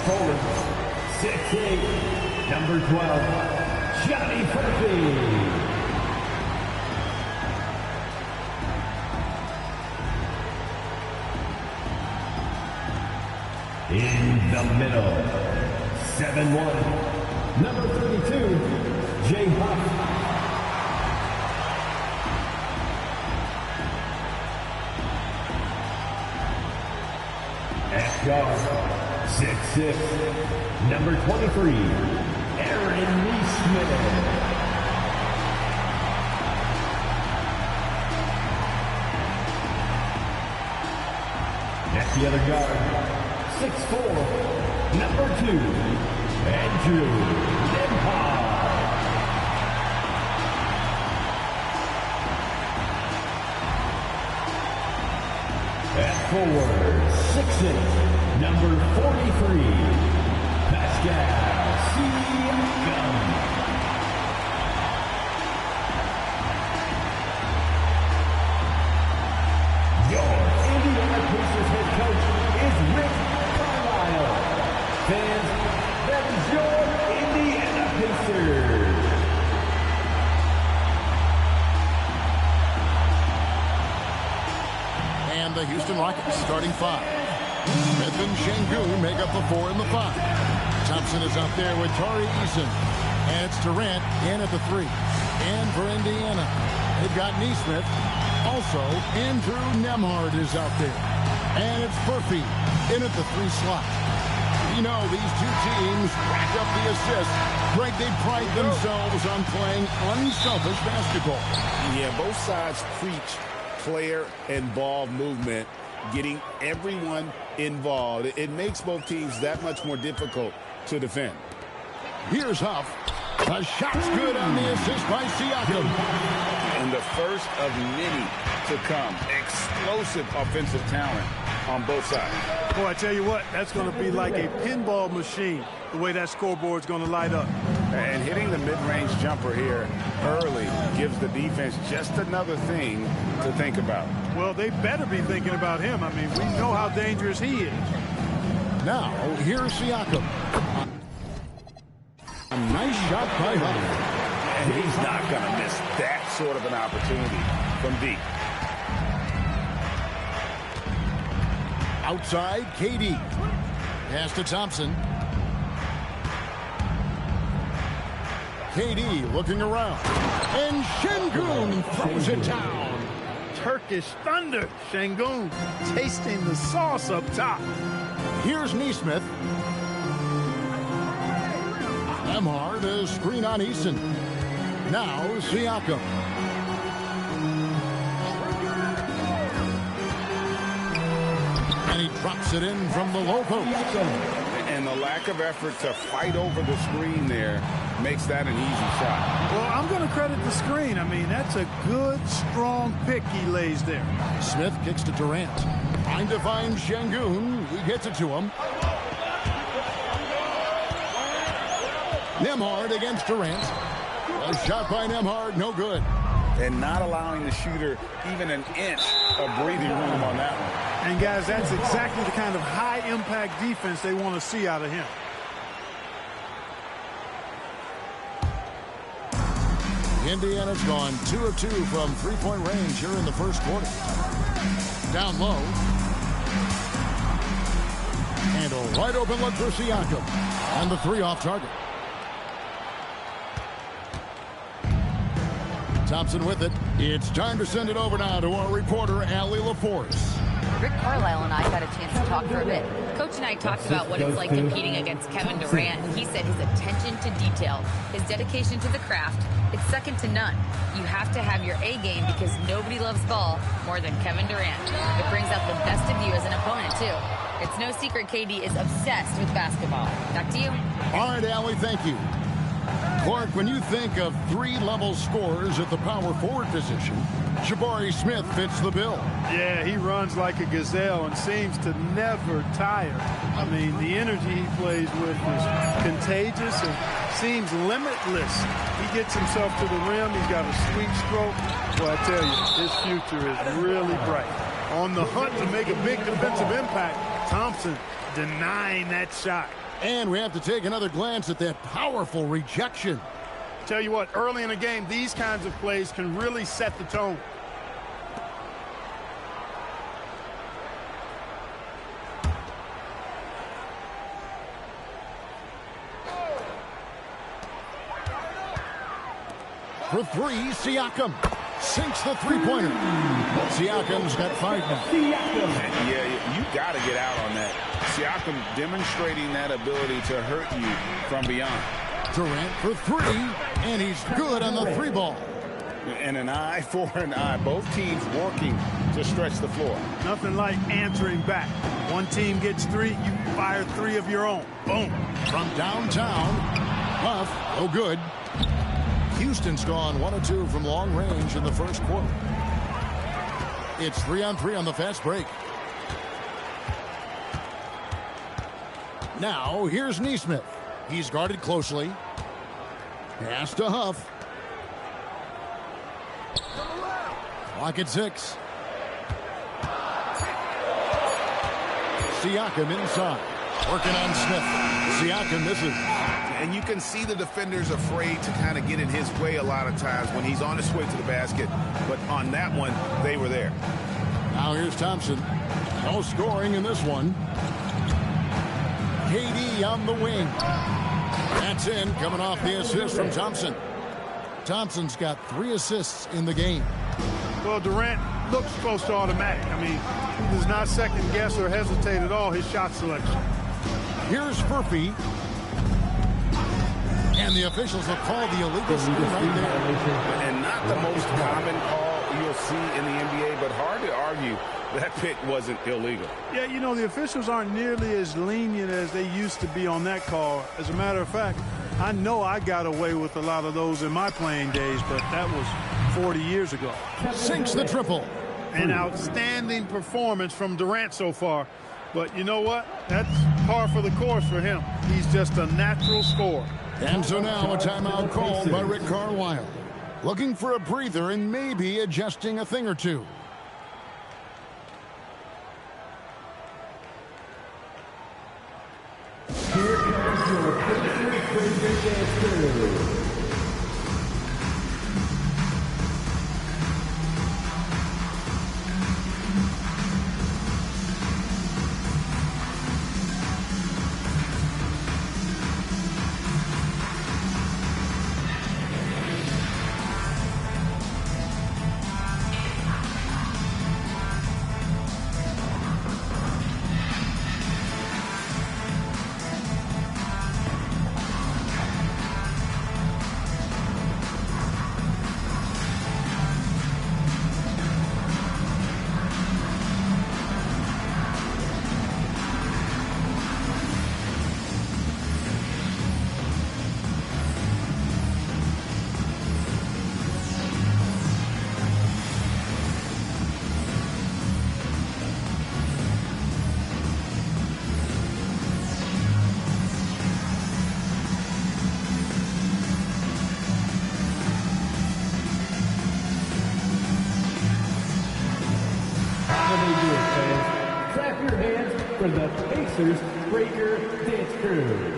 forward, 6'8", number 12, Johnny Murphy. In the middle, 7'1", number 32, Jay Huff. At guard, 6'6", number 23, Aaron Neesmith. At the other guard, 6'4", number 2, Andrew Nembhard. At forward, 6'8", number 43, Pascal Siakam. Your Indiana Pacers head coach is Rick Carlisle. Fans, that is your Indiana Pacers. And the Houston Rockets starting 5. Smith and Şengün make up the 4 and the 5. Thompson is out there with Tari Eason. And it's Durant in at the 3. And for Indiana, they've got Neesmith. Also, Andrew Nembhard is out there. And it's Murphy in at the 3 slot. You know, these two teams rack up the assists. Greg, they pride themselves on playing unselfish basketball. Yeah, both sides preach player-involved movement, getting everyone involved. It makes both teams that much more difficult to defend. Here's Huff. The shot's good on the assist by Siakam. And the first of many to come. Explosive offensive talent on both sides. Boy, I tell you what, that's going to be like a pinball machine, the way that scoreboard's going to light up. And hitting the mid-range jumper here early gives the defense just another thing to think about. Well, they better be thinking about him. I mean, we know how dangerous he is. Now, here's Siakam. A nice shot by Huff. And he's not going to miss that sort of an opportunity from deep. Outside, KD. Pass to Thompson. KD looking around. And Şengün throws it down. Turkish thunder. Şengün tasting the sauce up top. Here's Neesmith. Nembhard is screen on Eason. Now Siakam. And he drops it in from the low post. And the lack of effort to fight over the screen there makes that an easy shot. Well, I'm going to credit the screen. I mean, that's a good, strong pick he lays there. Smith kicks to Durant. Trying to find Şengün. He gets it to him. Nembhard against Durant. A shot by Nembhard, no good. And not allowing the shooter even an inch of breathing room on that one. And, guys, that's exactly the kind of high-impact defense they want to see out of him. Indiana's gone 2 of 2 from three-point range here in the first quarter. Down low. And a wide open look for Siakam. And the 3 off target. Thompson with it. It's time to send it over now to our reporter, Allie LaForce. Rick Carlisle and I got a chance to talk for a bit. Coach and I talked about what it's like competing against Kevin Durant. He said his attention to detail, his dedication to the craft, it's second to none. You have to have your A game because nobody loves ball more than Kevin Durant. It brings out the best of you as an opponent, too. It's no secret KD is obsessed with basketball. Back to you. All right, Allie, thank you. Clark, when you think of 3-level scorers at the power forward position, Jabari Smith fits the bill. Yeah, he runs like a gazelle and seems to never tire. I mean, the energy he plays with is contagious and seems limitless. He gets himself to the rim. He's got a sweet stroke. Well, I tell you, his future is really bright. On the hunt to make a big defensive impact, Thompson denying that shot. And we have to take another glance at that powerful rejection. Tell you what, early in the game, these kinds of plays can really set the tone. For three, Siakam sinks the three-pointer. Siakam's got 5 now. Yeah, you got to get out on that. Siakam demonstrating that ability to hurt you from beyond. Durant for 3, and he's good on the 3 ball. And an eye for an eye. Both teams working to stretch the floor. Nothing like answering back. One team gets 3, you fire 3 of your own. Boom. From downtown, Huff, no good. Houston's gone 1 of 2 from long range in the first quarter. It's 3-on-3 on the fast break. Now, here's Nesmith. He's guarded closely. Pass to Huff. Clock at 6. Siakam inside. Working on Smith. Siakam misses. And you can see the defenders afraid to kind of get in his way a lot of times when he's on his way to the basket. But on that one, they were there. Now here's Thompson. No scoring in this one. KD on the wing. That's in, coming off the assist from Thompson. Thompson's got 3 assists in the game. Well, Durant looks close to automatic. I mean, he does not second guess or hesitate at all his shot selection. Here's Furphy. And the officials have called the illegal screen right there. And not the most common call you'll see in the NBA, but hard to argue that pick wasn't illegal. Yeah, you know, the officials aren't nearly as lenient as they used to be on that call. As a matter of fact, I know I got away with a lot of those in my playing days, but that was 40 years ago. Sinks the triple. An outstanding performance from Durant so far. But you know what? That's par for the course for him. He's just a natural scorer. And so now a timeout called by Rick Carlisle. Looking for a breather and maybe adjusting a thing or two. Here comes your Pacers dancer. Clap your hands for the Pacers Breaker Dance Crew.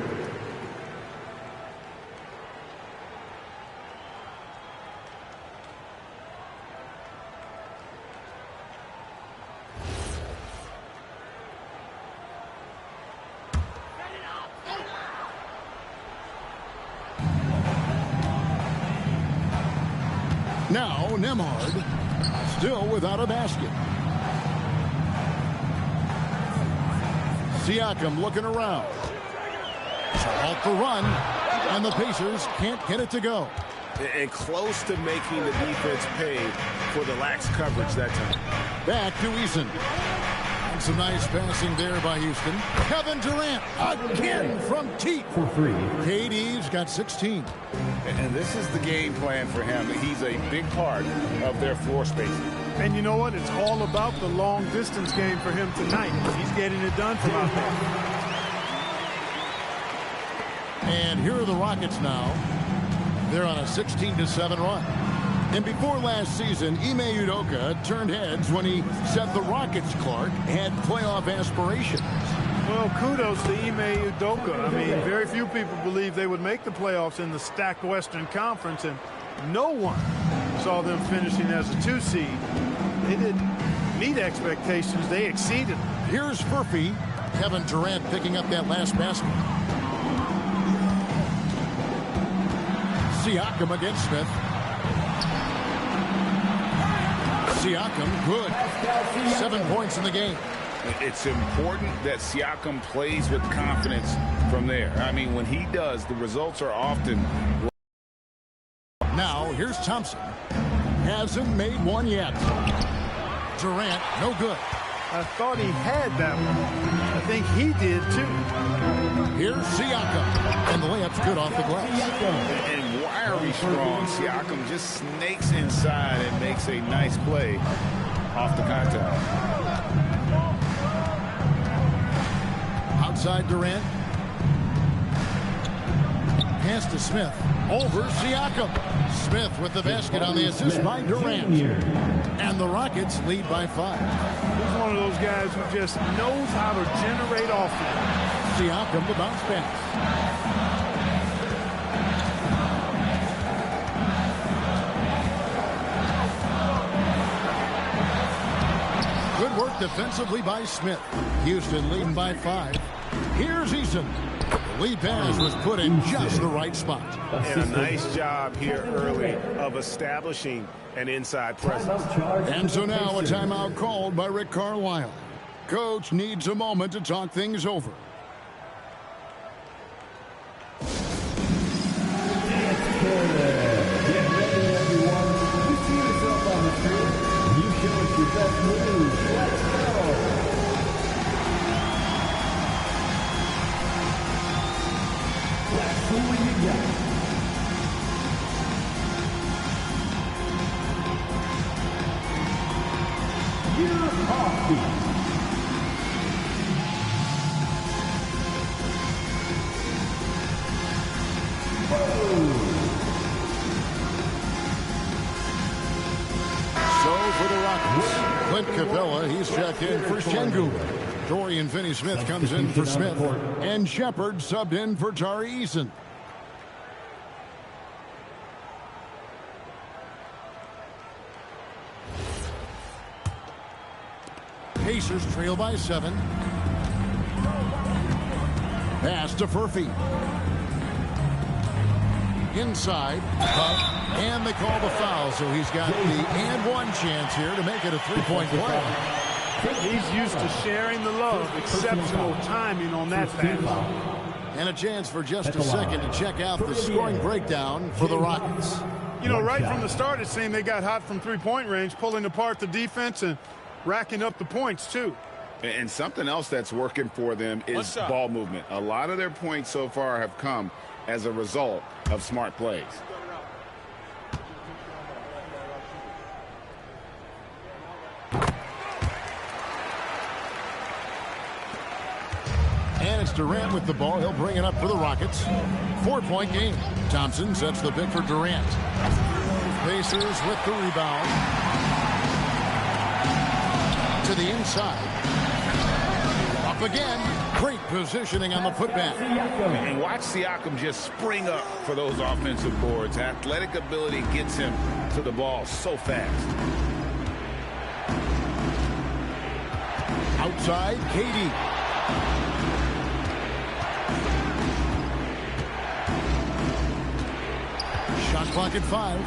Now Nembhard still without a basket. Siakam looking around. Halt the run, and the Pacers can't get it to go. And close to making the defense pay for the lax coverage that time. Back to Eason. And some nice passing there by Houston. Kevin Durant again from Teat. For 3. KD's got 16. And this is the game plan for him. He's a big part of their floor spacing. And you know what? It's all about the long distance game for him tonight. He's getting it done from out there. And here are the Rockets now. They're on a 16-7 run. And before last season, Ime Udoka turned heads when he said the Rockets, Clark, had playoff aspirations. Well, kudos to Ime Udoka. I mean, very few people believe they would make the playoffs in the stacked Western Conference, and no one saw them finishing as a 2 seed. They didn't meet expectations. They exceeded them. Here's Furphy. Kevin Durant picking up that last basket. Siakam against Smith. Siakam, good. 7 points in the game. It's important that Siakam plays with confidence from there. I mean, when he does, the results are often... Now, here's Thompson. Hasn't made one yet. Durant, no good. I thought he had that one. I think he did, too. Here's Siakam. And the layup's good off the glass. And wiry strong. Siakam just snakes inside and makes a nice play off the contact. Outside Durant. Pass to Smith. Over Siakam. Smith with the basket on the assist by Durant. And the Rockets lead by 5. He's one of those guys who just knows how to generate offense. Siakam the bounce pass. Good work defensively by Smith. Houston leading by 5. Here's Eason. The lead pass was put in just the right spot. And a nice job here early of establishing an inside presence. And so now a timeout called by Rick Carlisle. Coach needs a moment to talk things over. Get ready, everyone. You see yourself on the field. You show us your best moves. Let's go. Let's see what you got. You're off. For the Rockets, Clint Capella, he's checked in for Şengün. Dorian Finney-Smith comes in for Smith. And Shepard subbed in for Tari Eason. Pacers trail by 7. Pass to Furphy. Inside, and they call the foul, so he's got the and one chance here to make it a 3-point play. He's used to sharing the love. Exceptional timing on that pass. And a chance for just a second to check out the scoring breakdown for the Rockets. You know, right from the start, it seemed they got hot from three-point range, pulling apart the defense and racking up the points, too. And something else that's working for them is ball movement. A lot of their points so far have come as a result of smart plays. And it's Durant with the ball. He'll bring it up for the Rockets. 4-point game. Thompson sets the pick for Durant. Pacers with the rebound. To the inside. Up again. Great positioning on the putback. And watch Siakam just spring up for those offensive boards. Athletic ability gets him to the ball so fast. Outside, KD. Shot clock at 5.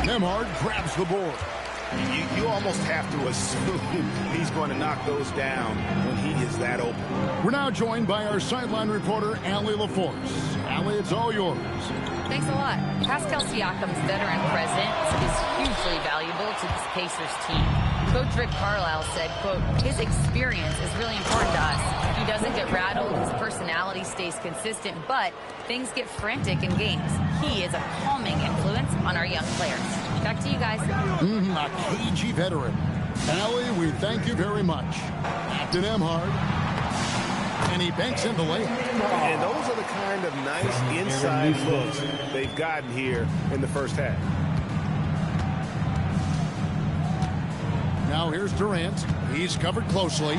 Nembhard grabs the board. You almost have to assume he's going to knock those down when he is that open. We're now joined by our sideline reporter, Allie LaForce. Allie, it's all yours. Thanks a lot. Pascal Siakam's veteran presence is hugely valuable to this Pacers team. Coach Rick Carlisle said, quote, his experience is really important to us. He doesn't get rattled, his personality stays consistent, but things get frantic in games. He is a calming influence on our young players. Back to you guys. A cagey veteran. Allie, we thank you very much. Back to Nembhard. And he banks in the layup. And those are the kind of nice inside looks they've gotten here in the first half. Now here's Durant. He's covered closely.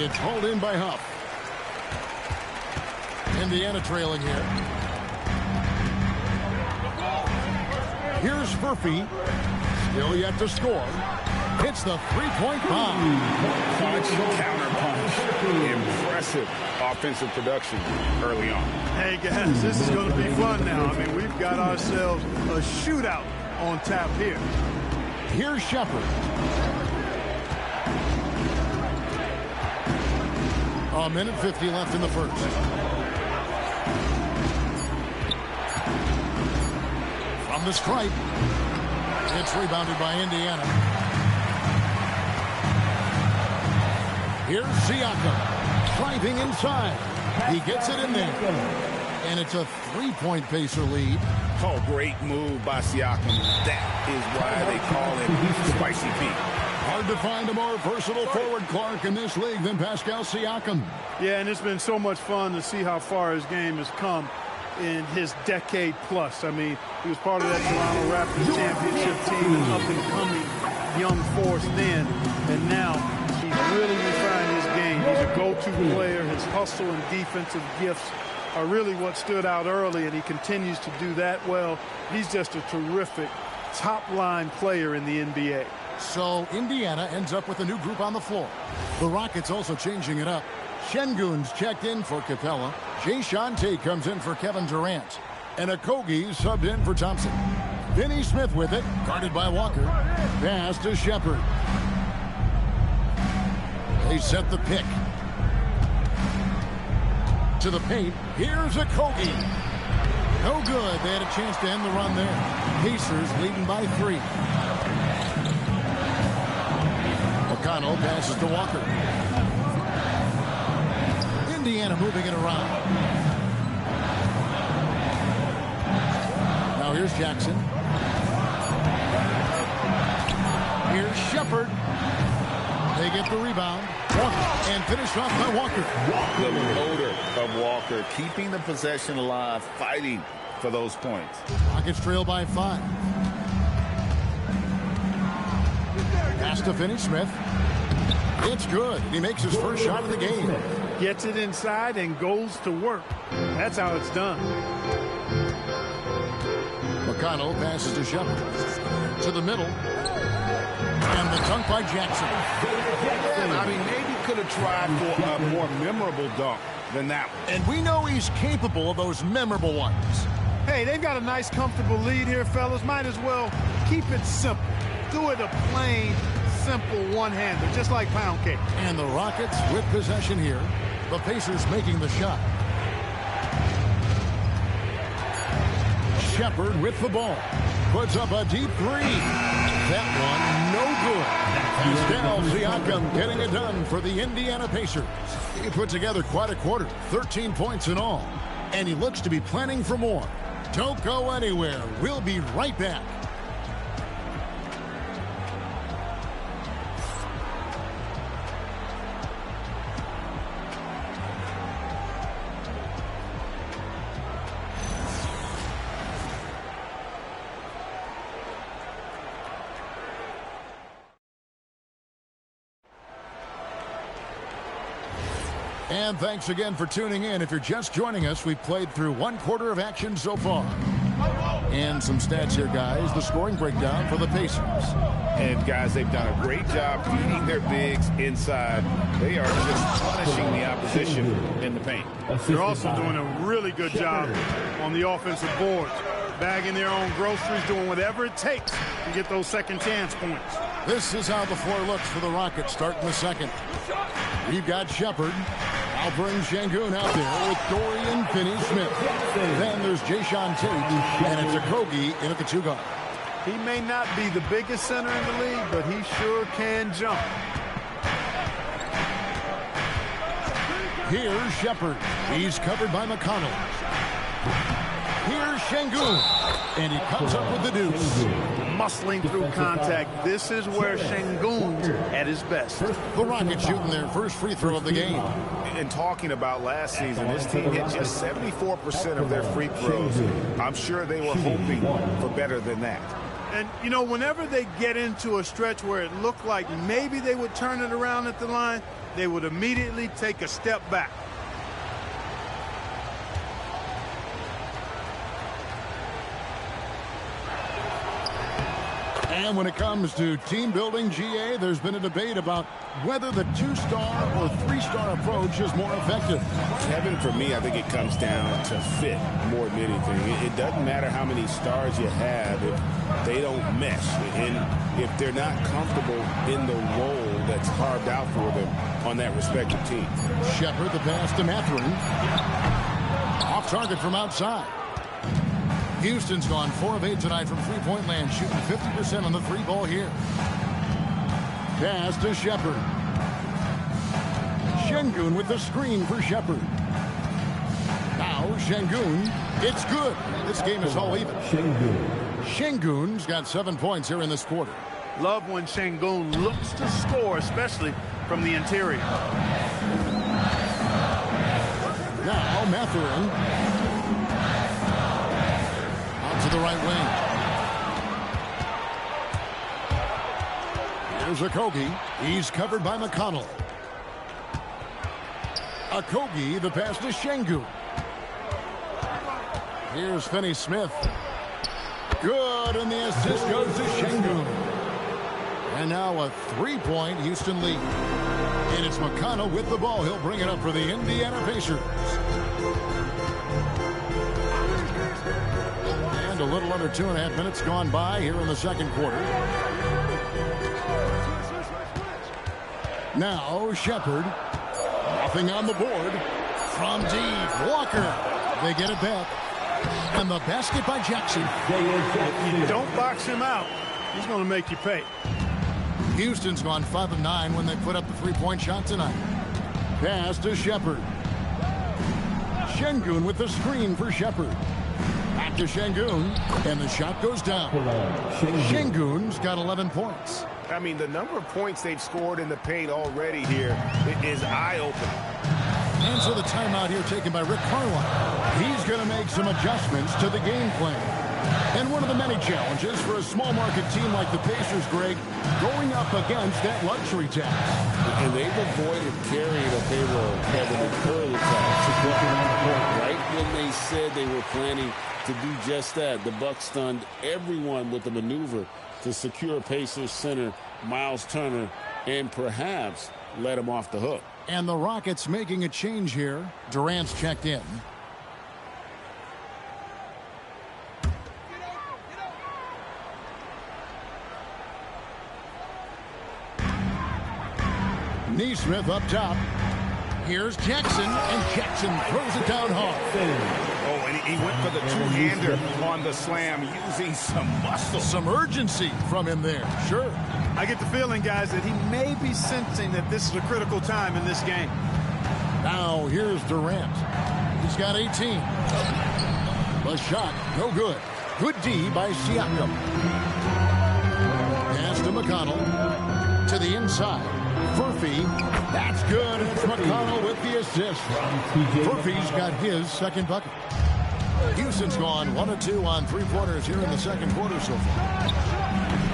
It's hauled in by Huff. Indiana trailing here. Here's Murphy. Still yet to score. Hits the three-point bomb. Punch, counter punch. Impressive offensive production early on. Hey, guys, this is going to be fun now. I mean, we've got ourselves a shootout on tap here. Here's Shepard. A minute 50 left in the first. From the stripe. It's rebounded by Indiana. Here's Siakam. Driving inside. He gets it in there. And it's a three-point Pacer lead. Oh, great move by Siakam. That is why they call him Spicy Pete. Hard to find a more versatile forward, Clark, in this league than Pascal Siakam. Yeah, and it's been so much fun to see how far his game has come in his decade plus. I mean, he was part of that Toronto Raptors championship team, an up-and-coming young force then, and now he's really refined his game. He's a go-to player. His hustle and defensive gifts are really what stood out early, and he continues to do that well. He's just a terrific top-line player in the NBA. So Indiana ends up with a new group on the floor. The Rockets also changing it up. Şengün's checked in for Capella. Jae'Sean Tate comes in for Kevin Durant. And Okogie subbed in for Thompson. Finney Smith with it, guarded by Walker. Pass to Shepard. They set the pick. To the paint. Here's Okogie. No good. They had a chance to end the run there. Pacers leading by 3. McConnell passes to Walker. Indiana moving it around. Now here's Jackson. Here's Shepard. They get the rebound. Walker, and finished off by Walker. The motor of Walker, keeping the possession alive, fighting for those points. Rockets trail by 5. Pass to Finney Smith. It's good. He makes his first shot of the game. Gets it inside and goes to work. That's how it's done. McConnell passes to Shepard. To the middle. And the dunk by Jackson. I mean, maybe could have tried for a more memorable dunk than that one. And we know he's capable of those memorable ones. Hey, they've got a nice, comfortable lead here, fellas. Might as well keep it simple. Do it a plain, simple one-hander, just like pound cake. And the Rockets with possession here. The Pacers making the shot. Shepard with the ball. Puts up a deep 3. That one, no good. Pascal Siakam getting it done for the Indiana Pacers. He put together quite a quarter, 13 points in all. And he looks to be planning for more. Don't go anywhere. We'll be right back. And thanks again for tuning in. If you're just joining us, we've played through 1 quarter of action so far. And some stats here, guys. The scoring breakdown for the Pacers. And, guys, they've done a great job feeding their bigs inside. They are just punishing the opposition in the paint. They're also doing a really good job on the offensive boards. Bagging their own groceries, doing whatever it takes to get those second chance points. This is how the floor looks for the Rockets starting the second. We've got Shepard. I'll bring Şengün out there with Dorian Finney-Smith. Then there's Jae'Sean Tate, and it's Okogie in at the 2 guard. He may not be the biggest center in the league, but he sure can jump. Here's Shepard. He's covered by McConnell. Here's Şengün, and he comes up with the deuce. Muscling through contact. This is where Şengün's at his best. The Rockets shooting their first free throw of the game. And talking about last season, this team hit just 74% of their free throws. I'm sure they were hoping for better than that. And, you know, whenever they get into a stretch where it looked like maybe they would turn it around at the line, they would immediately take a step back. And when it comes to team building, GA, there's been a debate about whether the 2-star or 3-star approach is more effective. Kevin, for me, I think it comes down to fit more than anything. It doesn't matter how many stars you have if they don't mesh and if they're not comfortable in the role that's carved out for them on that respective team. Shepard, the pass to Mathurin. Off target from outside. Houston's gone 4 of 8 tonight from three-point land, shooting 50% on the 3-ball here. Pass to Shepard. Şengün with the screen for Shepard. Now Şengün, it's good. This game is all even. Şengün's got 7 points here in this quarter. Love when Şengün looks to score, especially from the interior. Now Mathurin. To the right wing. Here's Okogie. He's covered by McConnell. Okogie, the pass to Şengün. Here's Finney-Smith. Good, and the assist goes to Şengün. And now a 3-point Houston lead. And it's McConnell with the ball. He'll bring it up for the Indiana Pacers. A little under 2.5 minutes gone by here in the second quarter. Now Shepard. Nothing on the board. From deep. Walker. They get it back. And the basket by Jackson. You don't box him out. He's going to make you pay. Houston's gone 5 of 9 when they put up the 3-point shot tonight. Pass to Shepard. Şengün with the screen for Shepard. Back to Şengün, and the shot goes down. Şengün's got 11 points. I mean, the number of points they've scored in the paint already here is eye-opening. And so the timeout here taken by Rick Carlisle. He's going to make some adjustments to the game plan. And one of the many challenges for a small market team like the Pacers, Greg, going up against that luxury tax. And they've avoided carrying a payroll, Kevin, the curly tax. Right when they said they were planning to do just that, the Bucks stunned everyone with the maneuver to secure Pacers center Miles Turner and perhaps let him off the hook. And the Rockets making a change here. Durant's checked in. Nesmith up top. Here's Jackson, and Jackson throws it down hard. Oh, and he went for the two-hander on the slam, using some muscle. Some urgency from him there, sure. I get the feeling, guys, that he may be sensing that this is a critical time in this game. Now here's Durant. He's got 18. The shot, no good. Good D by Siakam. Pass to McConnell. To the inside. Furphy, that's good. It's McConnell with the assist. Furphy's got his second bucket. Houston's gone 1 of 2 on 3-pointers here in the second quarter so far.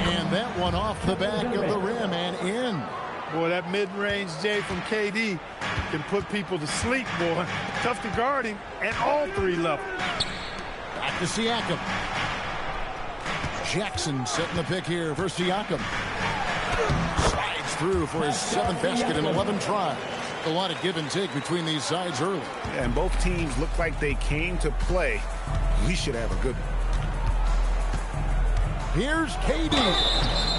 And that one off the back of the rim and in. Boy, that mid-range J from KD can put people to sleep, boy. Tough to guard him at all 3 levels. Back to Siakam. Jackson setting the pick here for Siakam. Slides through for his 7th basket in 11 tries. A lot of give and take between these sides early. Yeah, and both teams look like they came to play. We should have a good one. Here's KD.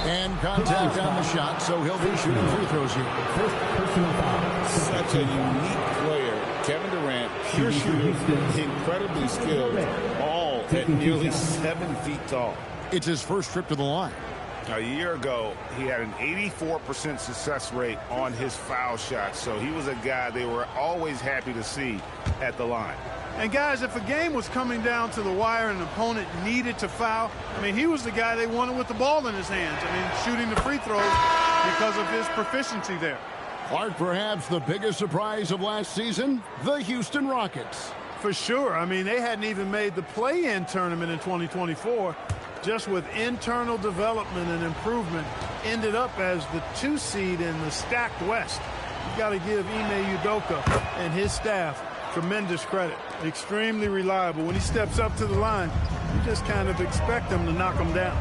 And contact on the shot, so he'll be shooting free throws here. Such a unique player. Kevin Durant, pure shooter, incredibly skilled, all at nearly 7 feet tall. It's his first trip to the line. A year ago, he had an 84% success rate on his foul shot, so he was a guy they were always happy to see at the line. And guys, if a game was coming down to the wire and an opponent needed to foul, I mean, he was the guy they wanted with the ball in his hands. I mean, shooting the free throws because of his proficiency there. Clark, perhaps the biggest surprise of last season, the Houston Rockets. For sure. I mean, they hadn't even made the play-in tournament in 2024. Just with internal development and improvement, ended up as the 2 seed in the stacked West. got to give Ime Udoka and his staff tremendous credit. Extremely reliable. When he steps up to the line, you just kind of expect him to knock him down.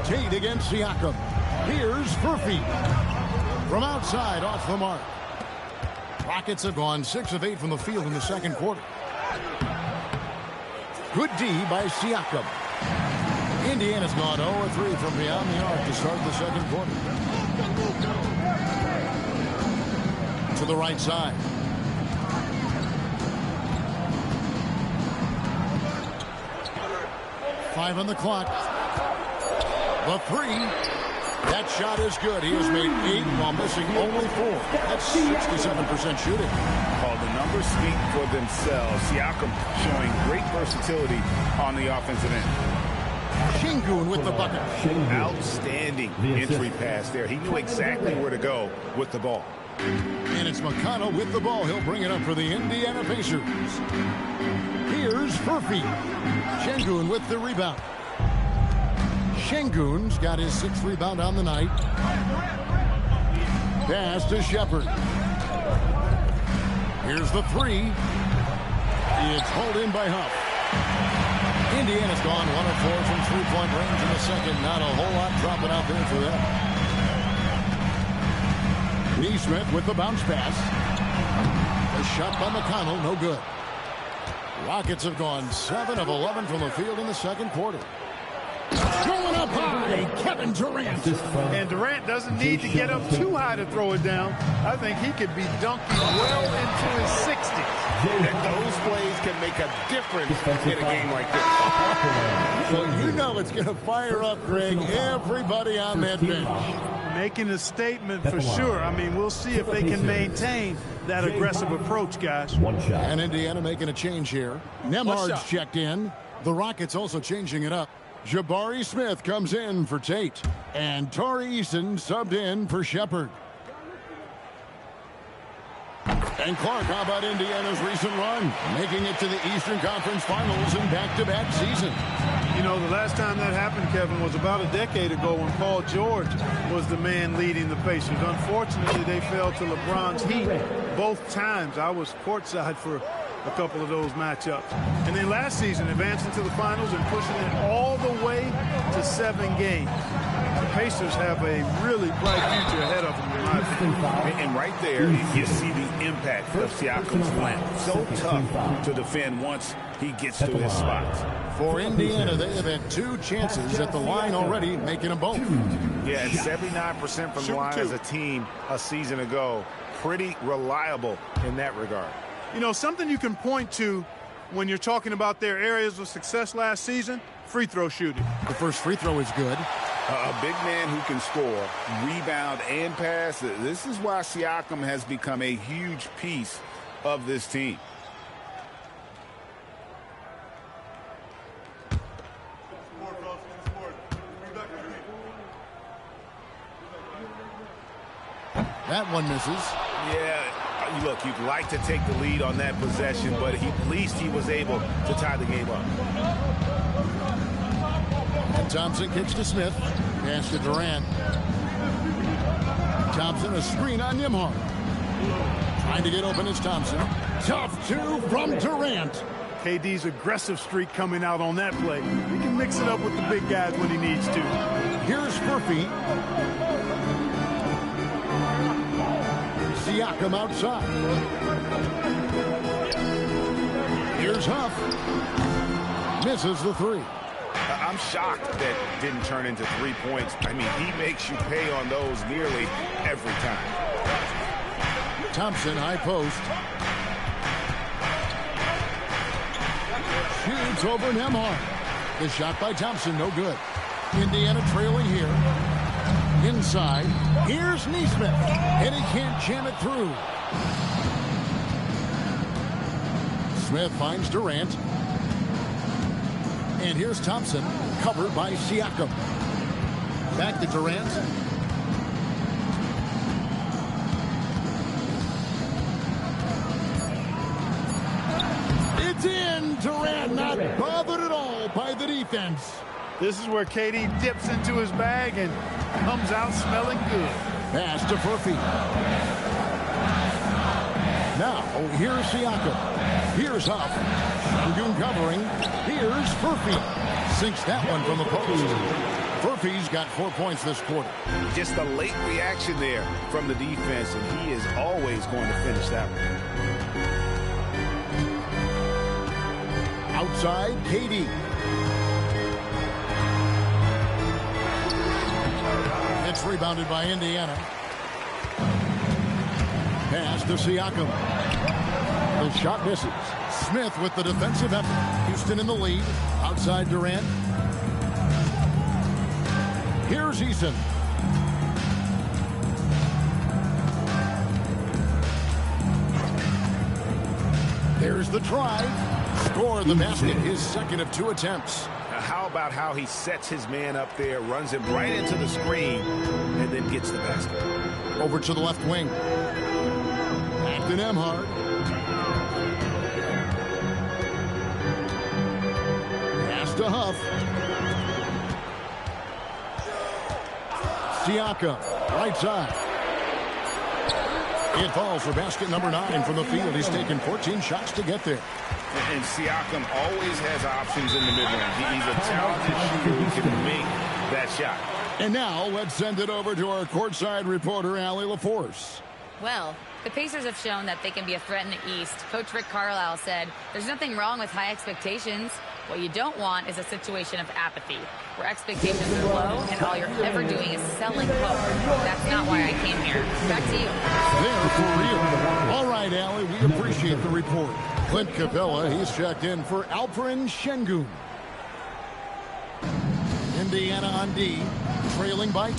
Tate against Siakam. Here's Furphy. From outside, off the mark. Rockets have gone 6 of 8 from the field in the second quarter. Good D by Siakam. Indiana's gone 0 of 3 from beyond the arc to start the second quarter. To the right side. Five on the clock. The three. That shot is good. He has made 8 while missing only 4. That's 67% shooting. Oh, the numbers speak for themselves. Siakam showing great versatility on the offensive end. Şengün with the bucket. Outstanding entry pass there. He knew exactly where to go with the ball. And it's McConnell with the ball. He'll bring it up for the Indiana Pacers. Here's Furphy. Şengün with the rebound. Şengün's got his 6th rebound on the night. Pass to Shepherd. Here's the 3. It's hauled in by Huff. Indiana's gone 1 of 4 from three-point range in the second. Not a whole lot dropping out there for them. Neesmith with the bounce pass. A shot by McConnell, no good. Rockets have gone 7 of 11 from the field in the second quarter. Going up high, Kevin Durant. And Durant doesn't need to get up too high to throw it down. I think he could be dunking well into his 60s. And those plays can make a difference in a game like this. So you know it's going to fire up, Greg, everybody on that bench. Making a statement for sure. I mean, we'll see if they can maintain that aggressive approach, guys. And Indiana making a change here. Nembhard's checked in. The Rockets also changing it up. Jabari Smith comes in for Tate. And Tari Eason subbed in for Shepherd. And Clark, how about Indiana's recent run? Making it to the Eastern Conference Finals in back-to-back season. You know, the last time that happened, Kevin, was about a decade ago when Paul George was the man leading the Pacers. Unfortunately, they fell to LeBron's Heat both times. I was courtside for a couple of those matchups. And then last season, advancing to the finals and pushing it all the way to 7 games. The Pacers have a really bright future ahead of them, in my opinion. And right there, you see the impact of Siakam's plan. So tough to defend once he gets to his spots. For Indiana, they have had 2 chances at the line already, making them both. Yeah, and 79% from the line as a team a season ago. Pretty reliable in that regard. You know, something you can point to when you're talking about their areas of success last season, free throw shooting. The first free throw is good. A big man who can score, rebound, and pass. This is why Siakam has become a huge piece of this team. That one misses. Yeah, look, you'd like to take the lead on that possession, but at least he was able to tie the game up. And Thompson kicks to Smith. Pass to Durant. Thompson, a screen on Nembhard. Trying to get open is Thompson. Tough 2 from Durant. KD's aggressive streak coming out on that play. He can mix it up with the big guys when he needs to. Here's Furphy. Siakam outside. Here's Huff. Misses the 3. I'm shocked that didn't turn into 3 points. I mean, he makes you pay on those nearly every time. Thompson, high post. Shoots over Nembhard. The shot by Thompson, no good. Indiana trailing here. Inside. Here's Neesmith. And he can't jam it through. Smith finds Durant. And here's Thompson, covered by Siakam. Back to Durant. It's in. Durant not bothered at all by the defense. This is where KD dips into his bag and comes out smelling good. Pass to Furphy. Now, here's Siakam. Here's Huff. Sengun covering. Here's Furphy. Sinks that one from the post. Furphy's got 4 points this quarter. Just a late reaction there from the defense, and he is always going to finish that one. Outside, KD. It's rebounded by Indiana. Pass to Siakam. The shot misses. Smith with the defensive effort. Houston in the lead. Outside Durant. Here's Eason. There's the try. Score the basket, his second of 2 attempts. Now, how about how he sets his man up there, runs him right into the screen, and then gets the basket. Over to the left wing. Back to Nembhard. Pass to Huff. Siakam, right side. It falls for basket number 9 from the field. He's taken 14 shots to get there. And Siakam always has options in the mid-range. He's a talented shooter who can make that shot. And now let's send it over to our courtside reporter, Allie LaForce. Well, the Pacers have shown that they can be a threat in the East. Coach Rick Carlisle said, there's nothing wrong with high expectations. What you don't want is a situation of apathy, where expectations are low and all you're ever doing is selling hope. That's not why I came here. Back to you. There for real. All right, Allie, we appreciate the report. Clint Capella, he's checked in for Alperen Sengun. Indiana on D, trailing by 2.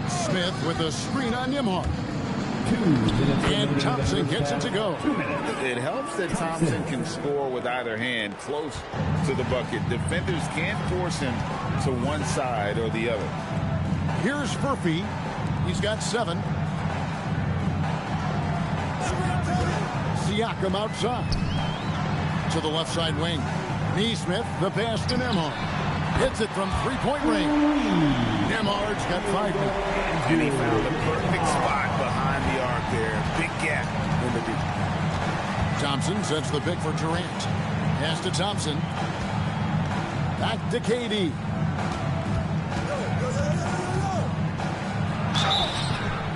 Smith with a screen on Nembhard. And Thompson gets it to go. It helps that Thompson can score with either hand close to the bucket. Defenders can't force him to one side or the other. Here's Furphy. He's got 7. Siakam outside. To the left side wing. Neesmith, the pass to Nembhard. Hits it from 3-point range. Nembhard's got 5 points. And he found the perfect spot behind the arc there. Big gap in the deep. Thompson sets the pick for Durant. Pass to Thompson. Back to KD.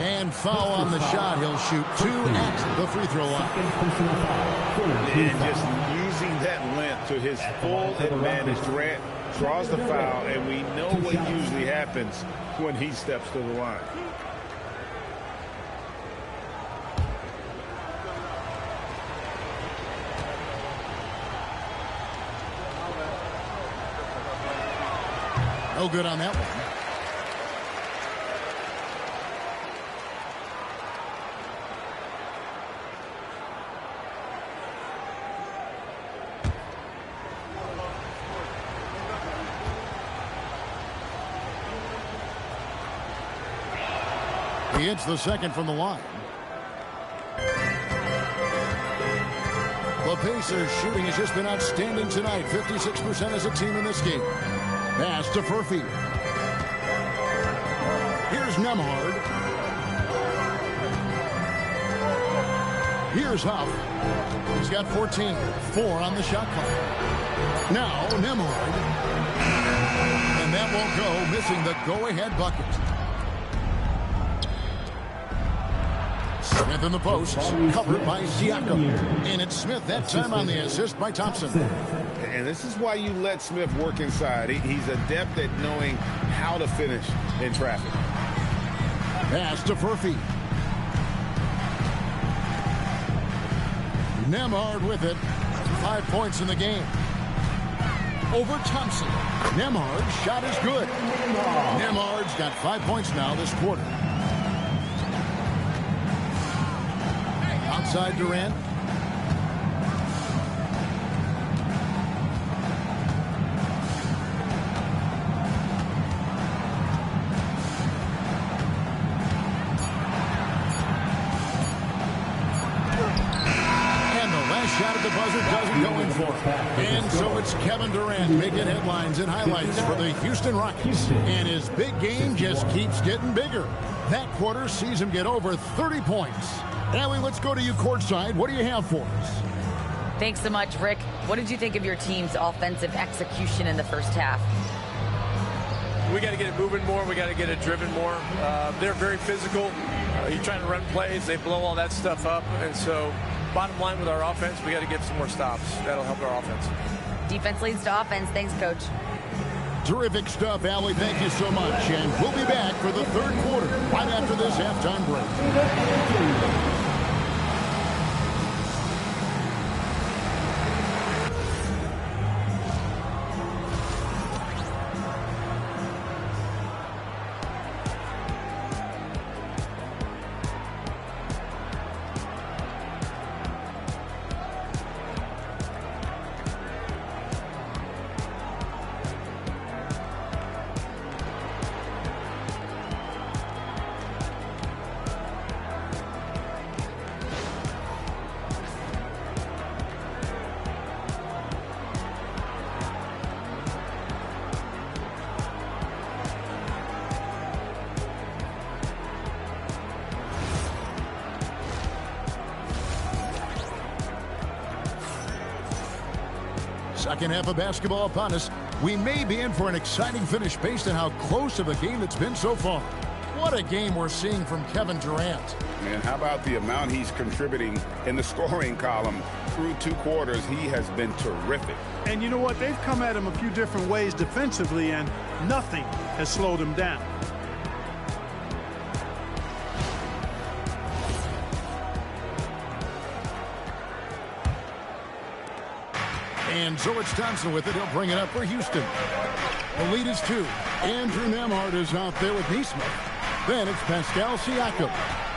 And foul on the shot. He'll shoot 2 at the free throw line. And just using that length to his full advantage. Durant draws the foul, and we know what usually happens when he steps to the line. No good on that one. He hits the second from the line. The Pacers shooting has just been outstanding tonight. 56% as a team in this game. Pass to Furphy. Here's Nembhard. Here's Huff. He's got 14. 4 on the shot clock. Now Nembhard. And that won't go, missing the go-ahead bucket. Smith in the post, covered by Siakam. And it's Smith that time on the assist by Thompson. And this is why you let Smith work inside. He's adept at knowing how to finish in traffic. Pass to Furphy. Nembhard with it. 5 points in the game. Over Thompson. Nembhard's shot is good. Nembhard's got 5 points now this quarter. Outside Durant. shot at the buzzer doesn't go in for him. And so it's Kevin Durant making headlines and highlights for the Houston Rockets. And his big game just keeps getting bigger. That quarter sees him get over 30 points. Allie, let's go to you courtside. What do you have for us? Thanks so much, Rick. What did you think of your team's offensive execution in the first half? We got to get it moving more. We got to get it driven more. They're very physical. You're trying to run plays. They blow all that stuff up. And so bottom line with our offense, we got to get some more stops. That'll help our offense. Defense leads to offense. Thanks, Coach. Terrific stuff, Allie. Thank you so much. And we'll be back for the third quarter right after this halftime break. Second half of basketball upon us. We may be in for an exciting finish based on how close of a game it's been so far. What a game we're seeing from Kevin Durant. And how about the amount he's contributing in the scoring column through 2 quarters? He has been terrific. And you know what? They've come at him a few different ways defensively, and nothing has slowed him down. And so it's Thompson with it. He'll bring it up for Houston. The lead is 2. Andrew Nemhard is out there with Neesmith. Then it's Pascal Siakam.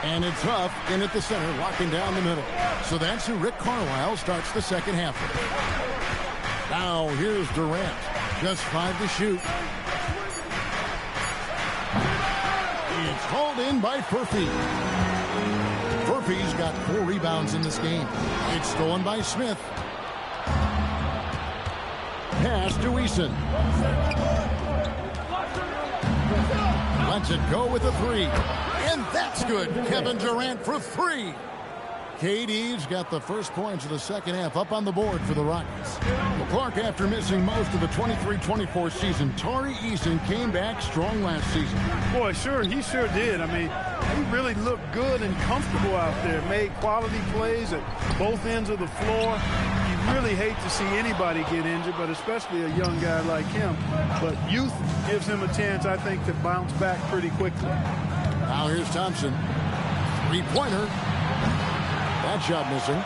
And it's Huff in at the center, locking down the middle. So that's who Rick Carlisle starts the second half with. Now here's Durant. Just 5 to shoot. It's hauled in by Furphy. Furphy's got 4 rebounds in this game. It's stolen by Smith. Pass to Eason. Lets it go with a 3. And that's good. Kevin Durant for 3. KD's got the first points of the second half up on the board for the Rockets. Well, Clark, after missing most of the 23-24 season, Tari Eason came back strong last season. Boy, he sure did. I mean, he really looked good and comfortable out there. Made quality plays at both ends of the floor. You really hate to see anybody get injured, but especially a young guy like him. But youth gives him a chance, I think, to bounce back pretty quickly. Now here's Thompson. 3-pointer. That shot missing.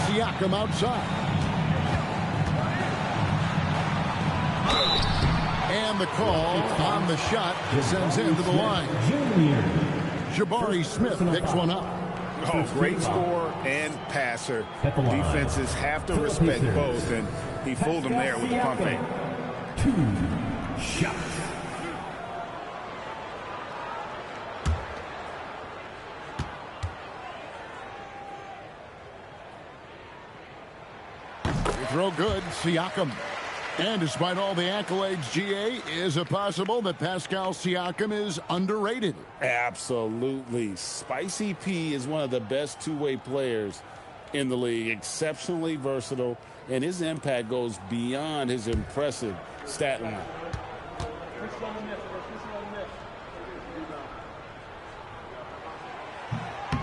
Siakam outside. And the call on the shot sends him to the line. Jabari Smith picks one up. Oh, great scorer and passer. Defenses have to respect both, and he fooled them there with the pump fake. 2 shots. Throw good, Siakam. And despite all the accolades, GA, is it possible that Pascal Siakam is underrated? Absolutely. Spicy P is one of the best two-way players in the league. Exceptionally versatile, and his impact goes beyond his impressive stat line.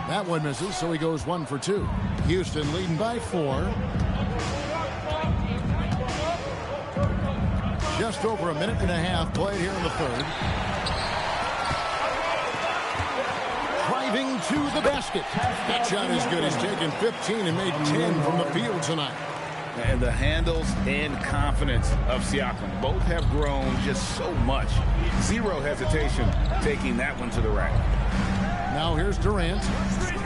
That one misses, so he goes 1 for 2. Houston leading by 4. Just over a minute and a half played here in the third. Driving to the basket. That shot is good. He's taken 15 and made 10 from the field tonight. And the handles and confidence of Siakam both have grown just so much. Zero hesitation taking that one to the rack. Now here's Durant.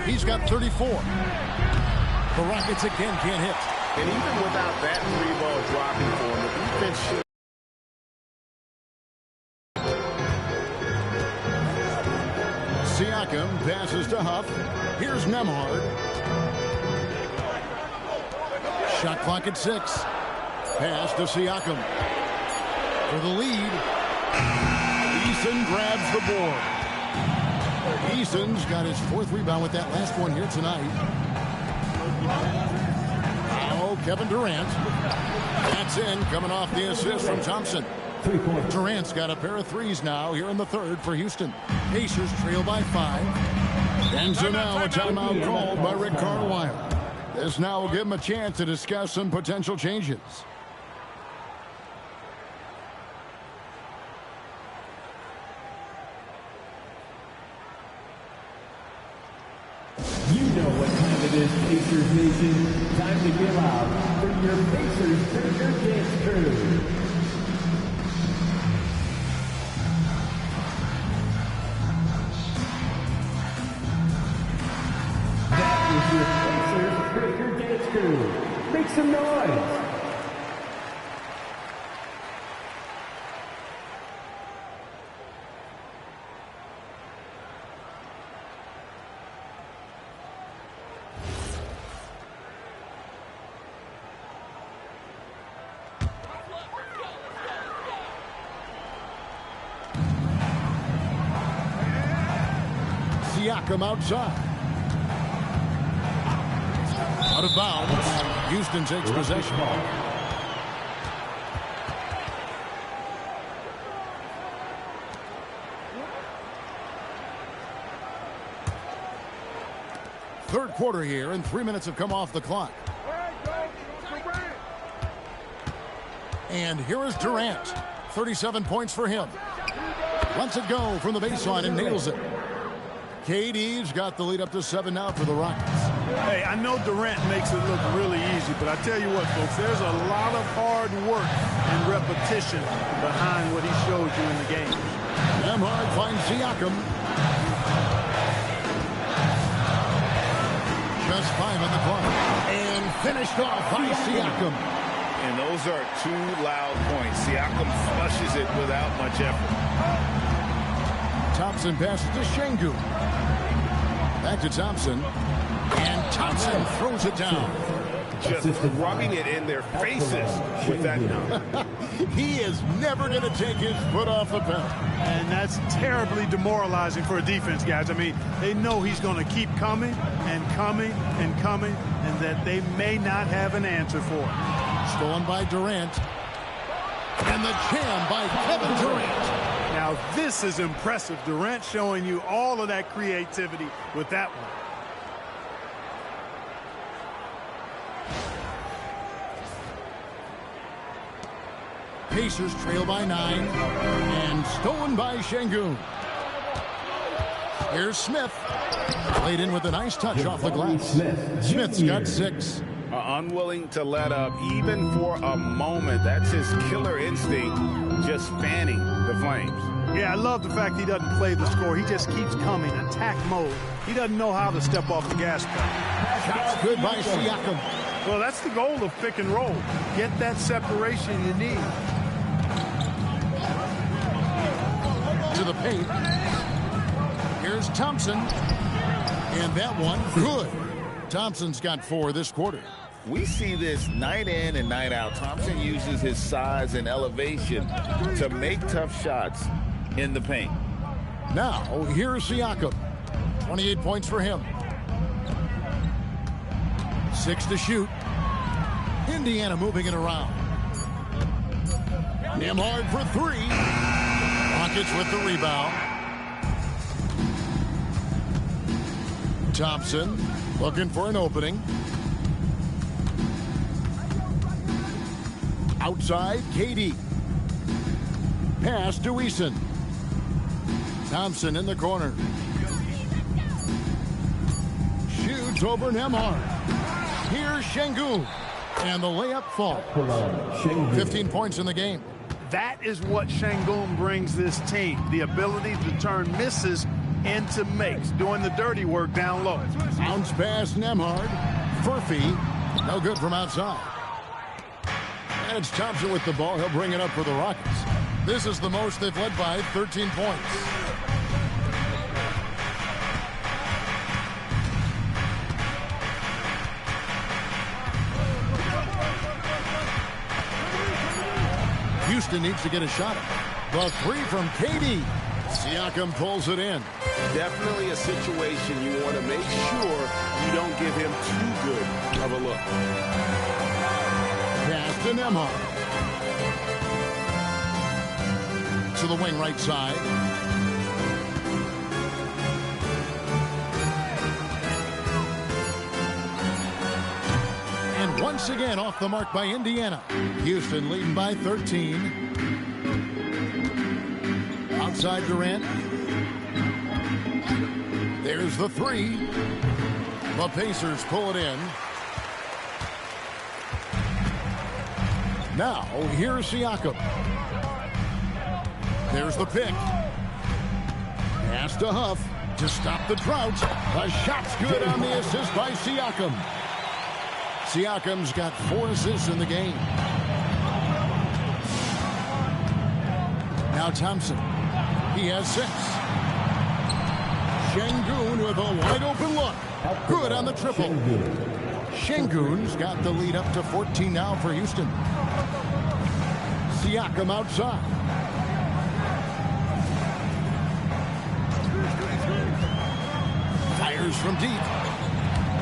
He's got 34. The Rockets again can't hit. And even without that 3-ball dropping for him, the defense should. Siakam passes to Huff. tough. Here's Nemhard. Shot clock at 6. Pass to Siakam. For the lead. Eason grabs the board. Eason's got his 4th rebound with that last one here tonight. Now Kevin Durant. That's in, coming off the assist from Thompson. Durant's got a pair of threes now here in the 3rd for Houston. Pacers trail by 5. And so now a timeout called by Rick Carlisle. This now will give him a chance to discuss some potential changes. You know what time it is, Pacers Nation. Time to give out for your Pacers Treasure Dance Crew. That is your Pacers Treasure Dance Crew. Make some noise. Siakam outside. Out of bounds. Houston takes possession. Third quarter here, and 3 minutes have come off the clock. And here is Durant. 37 points for him. Lets it go from the baseline and nails it. KD's got the lead up to 7 now for the Rockets. Hey, I know Durant makes it look really easy, but I tell you what, folks, there's a lot of hard work and repetition behind what he shows you in the game. Nemhard finds Siakam. Just 5 on the clock. And finished off by Siakam. And those are 2 loud points. Siakam flushes it without much effort. Thompson passes to Şengün. Back to Thompson. And Thompson throws it down. Just rubbing it in their faces with that. He is never going to take his foot off the pedal. And that's terribly demoralizing for a defense, guys. I mean, they know he's going to keep coming and coming and coming, and that they may not have an answer for it. Stolen by Durant. And the jam by Kevin Durant. Now, this is impressive. Durant showing you all of that creativity with that one. Pacers trail by 9. And stolen by Şengün. Here's Smith. Played in with a nice touch off the glass. Smith's got 6. Unwilling to let up even for a moment. That's his killer instinct, just fanning the flames. Yeah, I love the fact he doesn't play the score. He just keeps coming, attack mode. He doesn't know how to step off the gas pedal. Shots good by Siakam. Well, that's the goal of pick and roll. Get that separation you need. To the paint. Here's Thompson. And that one, good. Thompson's got 4 this quarter. We see this night in and night out. Thompson uses his size and elevation to make tough shots in the paint. Now, here's Siakam. 28 points for him. 6 to shoot. Indiana moving it around. Nemhard for 3. Rockets with the rebound. Thompson looking for an opening. Outside, KD. Pass to Eason. Thompson in the corner. Shoots over Nemhard. Here's Şengün. And the layup falls. 15 points in the game. That is what Şengün brings this team. The ability to turn misses into makes, doing the dirty work down low. Bounce pass Nemhard. Furphy. No good from outside. And it's Thompson with the ball. He'll bring it up for the Rockets. This is the most they've led by 13 points. Houston needs to get a shot at the three from KD. Siakam pulls it in. Definitely a situation you want to make sure you don't give him too good of a look. Pass to Nembhard. To the wing right side. And once again off the mark by Indiana. Houston leading by 13. Outside Durant. There's the three. The Pacers pull it in. Now, here's Siakam. There's the pick. Pass to Huff to stop the drought. A shot's good on the assist by Siakam. Siakam's got 4 assists in the game. Now Thompson. He has 6. Şengün with a wide open look. Good on the triple. Şengün's got the lead up to 14 now for Houston. Siakam outside. Fires from deep.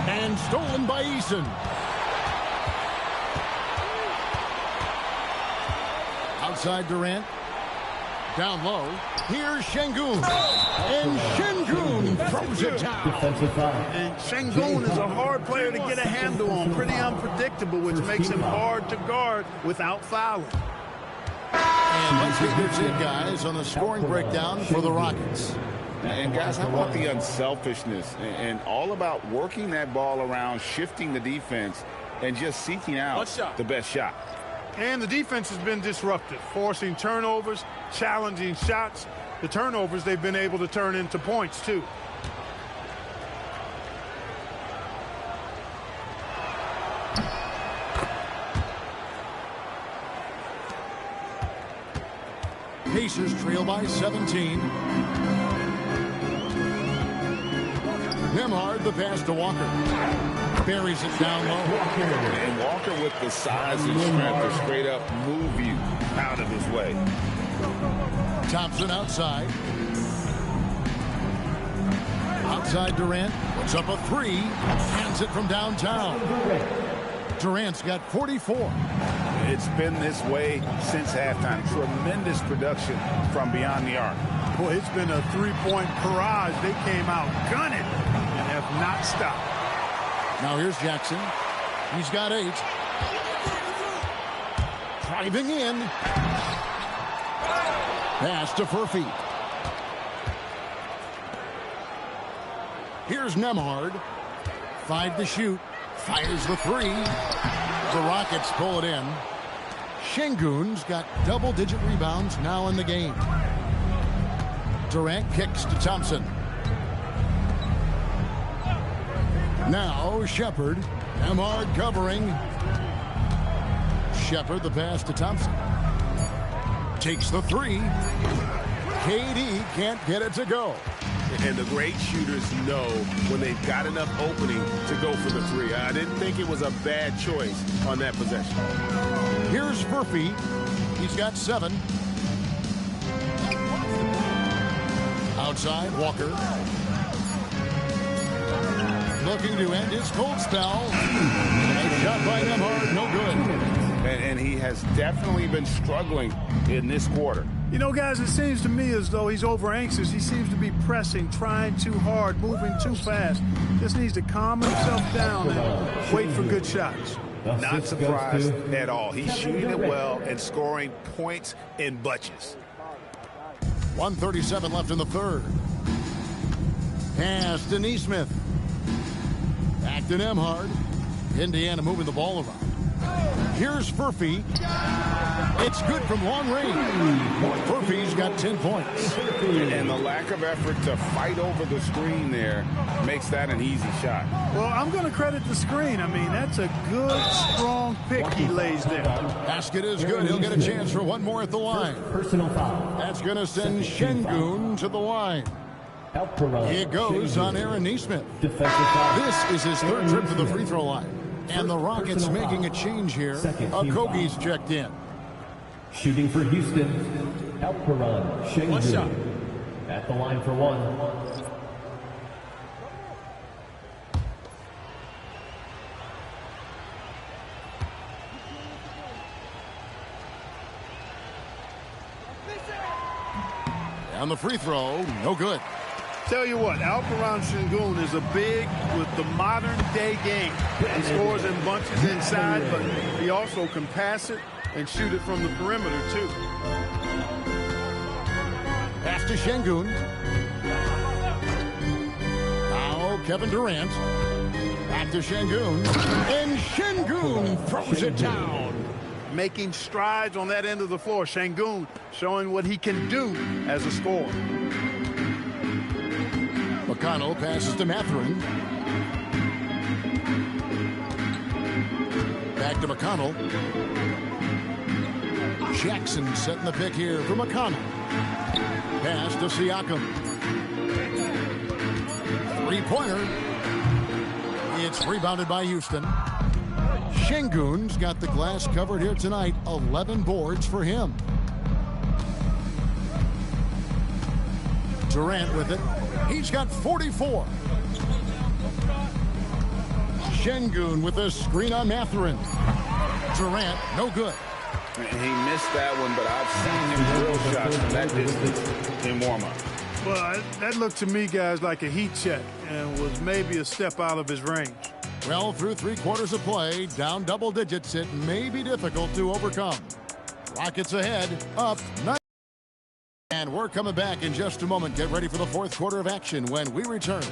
And stolen by Eason. Outside Durant. Down low. Here's Şengün. And Şengün throws it down. And Şengün is a hard player to get a handle on. Pretty unpredictable, which makes him hard to guard without fouling. And let's get this in, guys, on the scoring breakdown for the Rockets. And guys, how about the unselfishness and all about working that ball around, shifting the defense, and just seeking out the best shot. And the defense has been disruptive, forcing turnovers, challenging shots. The turnovers they've been able to turn into points, too. Pacers trail by 17. Nembhard, the pass to Walker. Buries it down low. And Walker with the size and strength to straight up move you out of his way. Thompson outside. Outside Durant. Puts up a 3. Hands it from downtown. Durant's got 44. It's been this way since halftime. Tremendous production from beyond the arc. Boy, it's been a three-point barrage. They came out gunning and have not stopped. Now here's Jackson. He's got 8. Driving in. Pass to Furphy. Here's Nembhard. 5 to shoot. Fires the 3. The Rockets pull it in. Şengün's got double-digit rebounds now in the game. Durant kicks to Thompson. Now Shepherd. Nembhard covering. Shepherd the pass to Thompson. Takes the 3. KD can't get it to go. And the great shooters know when they've got enough opening to go for the 3. I didn't think it was a bad choice on that possession. Here's Furphy. He's got 7. Outside, Walker. Looking to end his cold spell. Nice shot by Nembhard, no good. And he has definitely been struggling in this quarter. You know, guys, it seems to me as though he's over anxious. He seems to be pressing, trying too hard, moving too fast. Just needs to calm himself down and wait for good shots. Not surprised at all. He's shooting it well and scoring points in bunches. 1:37 left in the third. Pass to Nesmith. Back to Nembhard. Indiana moving the ball around. Here's Furphy. It's good from long range. Furphy's got 10 points. And the lack of effort to fight over the screen there makes that an easy shot. Well, I'm going to credit the screen. I mean, that's a good, strong pick he lays there. Basket is good. He'll get a chance for one more at the line. Personal foul. That's going to send Şengün to the line. It goes on Aaron Nesmith. This is his 3rd trip to the free throw line. And the Rockets making a change here. Okogie's checked in. Shooting for Houston, Alperon Şengün. At the line for one. On the free throw, no good. Tell you what, Alperon Şengün is a big with the modern day game. He scores in bunches inside, but he also can pass it and shoot it from the perimeter too. Pass to Şengün. Now Kevin Durant. Back to Şengün. And Şengün throws it down. Making strides on that end of the floor. Şengün showing what he can do as a scorer. McConnell passes to Mathurin. Back to McConnell. Jackson setting the pick here for McConnell. Pass to Siakam. Three-pointer. It's rebounded by Houston. Şengün's got the glass covered here tonight. 11 boards for him. Durant with it. He's got 44. Şengün with a screen on Mathurin. Durant, no good. He missed that one, but I've seen him drill shots from that distance in warm-up. Well, that looked to me, guys, like a heat check and was maybe a step out of his range. Well, through 3 quarters of play, down double digits, it may be difficult to overcome. Rockets ahead, up 9. And we're coming back in just a moment. Get ready for the 4th quarter of action when we return.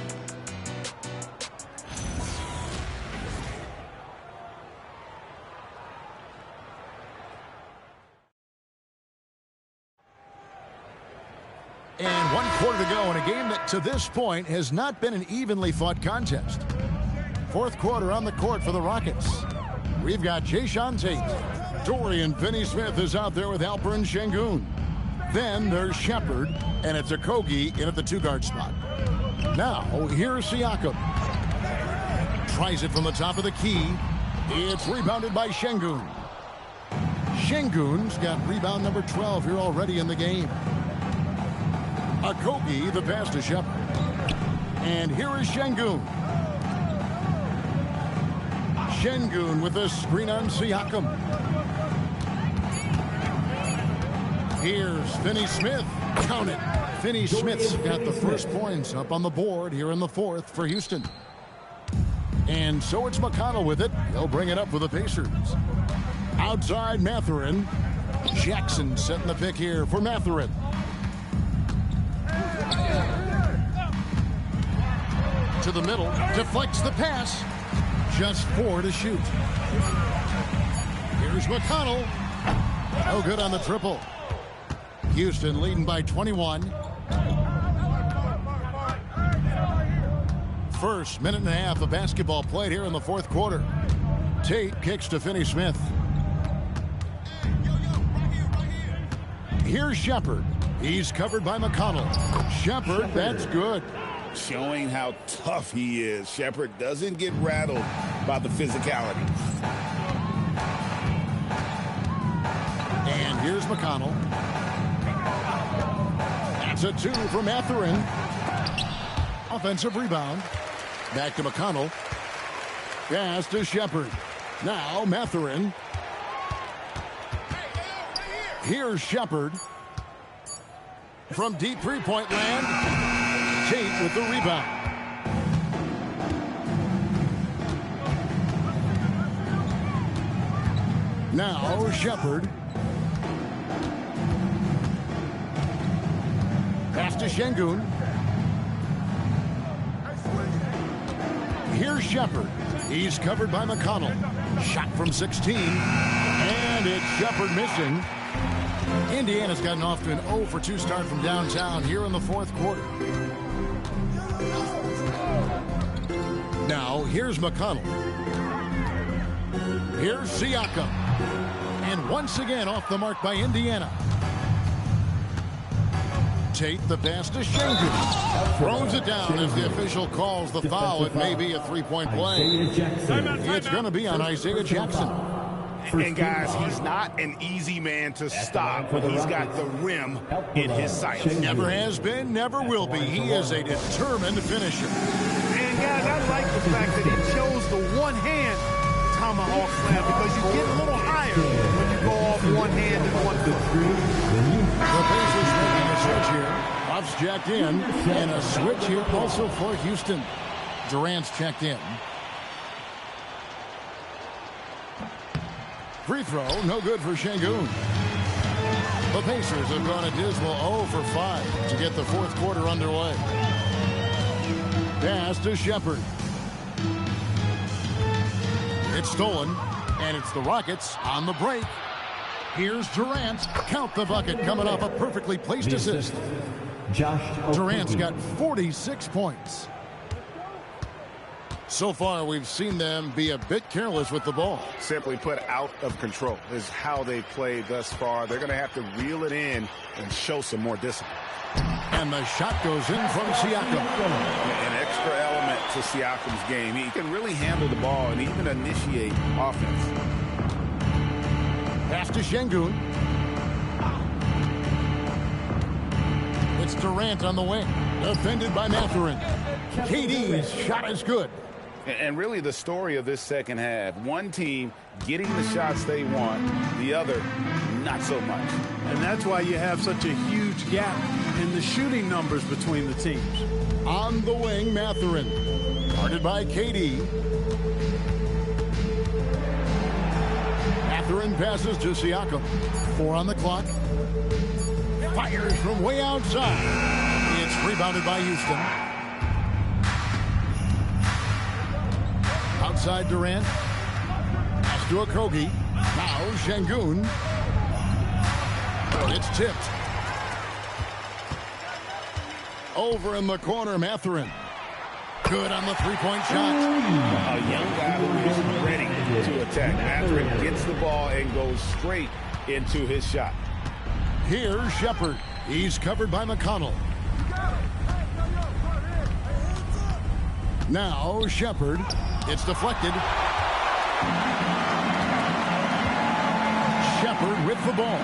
And 1 quarter to go in a game that to this point has not been an evenly fought contest. 4th quarter on the court for the Rockets. We've got Jae'Sean Tate. Dorian Finney-Smith is out there with Alperon Şengün. Then there's Shepard, and it's Okogie in at the 2-guard spot. Now, here's Siakam. Tries it from the top of the key. It's rebounded by Şengün. Şengün's got rebound number 12 here already in the game. Okogie, the pass to Shepard. And here is Şengün. Şengün with a screen on Siakam. Here's Finney-Smith. Count it. Finney-Smith's got the first points up on the board here in the 4th for Houston. And so it's McConnell with it. He'll bring it up for the Pacers. Outside Mathurin. Jackson setting the pick here for Mathurin. To the middle. Deflects the pass. Just 4 to shoot. Here's McConnell. No good on the triple. Houston leading by 21. First minute and a half of basketball played here in the 4th quarter. Tate kicks to Finney-Smith. Here's Shepard. He's covered by McConnell. Shepard, that's good. Showing how tough he is. Shepard doesn't get rattled by the physicality. And here's McConnell. That's a 2 for Mathurin. Offensive rebound. Back to McConnell. Pass to Shepard. Now Mathurin. Here's Shepard. From deep three-point land. Tate with the rebound. Now Shepard. Pass to Şengün. Here's Shepard. He's covered by McConnell. Shot from 16. And it's Shepard missing. Indiana's gotten off to an 0 for 2 start from downtown here in the 4th quarter. Now, here's McConnell. Here's Siakam. And once again off the mark by Indiana. Tate the pass to Şengün. Throws it down as the official calls the foul. It may be a 3-point play. It's going to be on Isaiah Jackson. And guys, he's not an easy man to stop, but he's got the rim in his sights. Never has been, never will be. He is a determined finisher. And guys, I like the fact that he chose the one-hand tomahawk slam because you get a little higher when you go off one hand and one foot. The Pacers making a switch here. Buffs jacked in, and a switch here also for Houston. Durant's checked in. Free throw, no good for Şengün. The Pacers have gone a dismal 0 for 5 to get the fourth quarter underway. Pass to Shepherd. It's stolen, and it's the Rockets on the break. Here's Durant. Count the bucket coming off a perfectly placed assist. Durant's got 46 points. So far, we've seen them be a bit careless with the ball. Simply put, out of control is how they played thus far. They're going to have to reel it in and show some more discipline. And the shot goes in from Siakam. An extra element to Siakam's game. He can really handle the ball and even initiate offense. Pass to Şengün. It's Durant on the wing. Defended by Mathurin. KD's shot is good. And really the story of this second half, one team getting the shots they want, the other not so much. And that's why you have such a huge gap in the shooting numbers between the teams. On the wing, Mathurin. Guarded by KD. Mathurin passes to Siakam. 4 on the clock. Fires from way outside. It's rebounded by Houston. Outside Durant. Pass to Okogie. Now Şengün. It's tipped. Over in the corner, Mathurin. Good on the three-point shot. A young guy who is ready to attack. Mathurin gets the ball and goes straight into his shot. Here's Shepherd. He's covered by McConnell. Now Shepherd. It's deflected. Shepherd with the ball